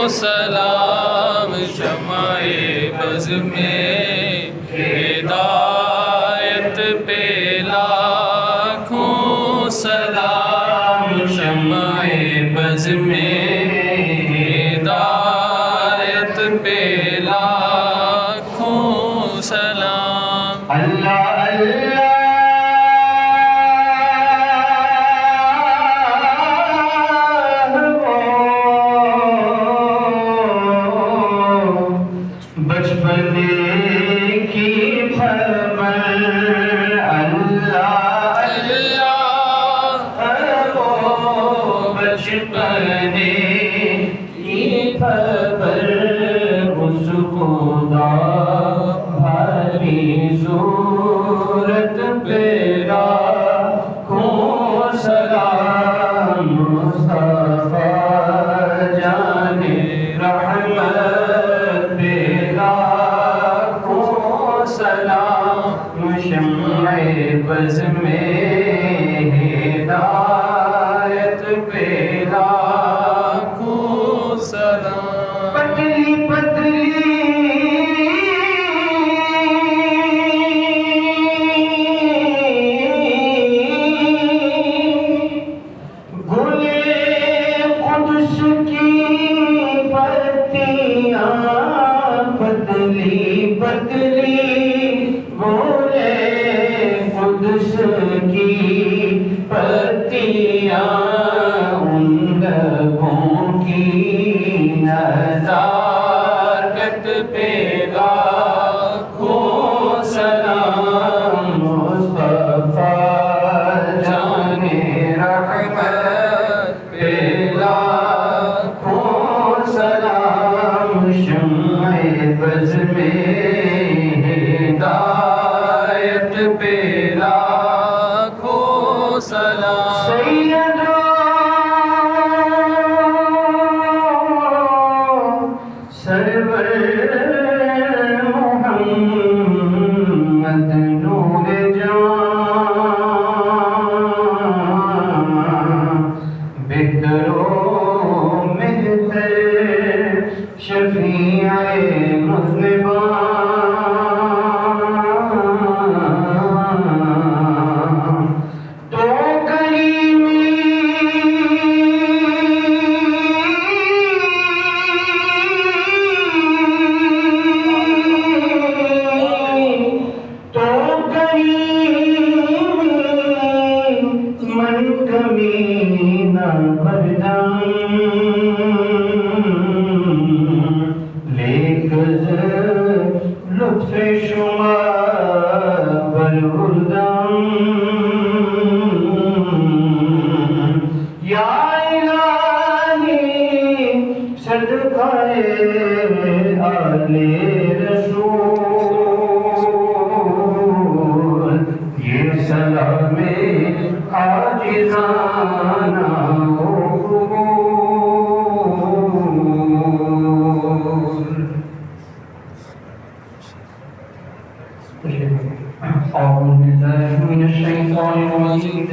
سلام شمع بز میں ہدایت پہ لاکھوں سلام شمع بز میں ہدایت پہ لاکھوں سلام اللہ اللہ بچپن کی خبر اللہ اللہ بچپن کی خبر اس خدا بھاری صورت پہ لاکھوں سلام مصطفیٰ جان رحمت پہ لاکھوں سلام شمع بز میں ہدایت پہ لاکھوں سلام پتلی پتلی پتلی پتلی بولے قدس کی پتیاں ان لبوں کی نزاکت پہ لاکھوں سلام مصطفیٰ جان رحمت پہ لاکھوں سلام شمع بز میں ہدایت پہ لاکھوں سلام سیدو سرور محمد نور جان بہترو مہتر شفیع مذنبان تو کریمی تو کریمی من کمی نہ بردم لطف شما بالردم یا الہی صدقہ آل رسول یہ سلام عاجزانہ أعوذ بالله من الشيطان الرجيم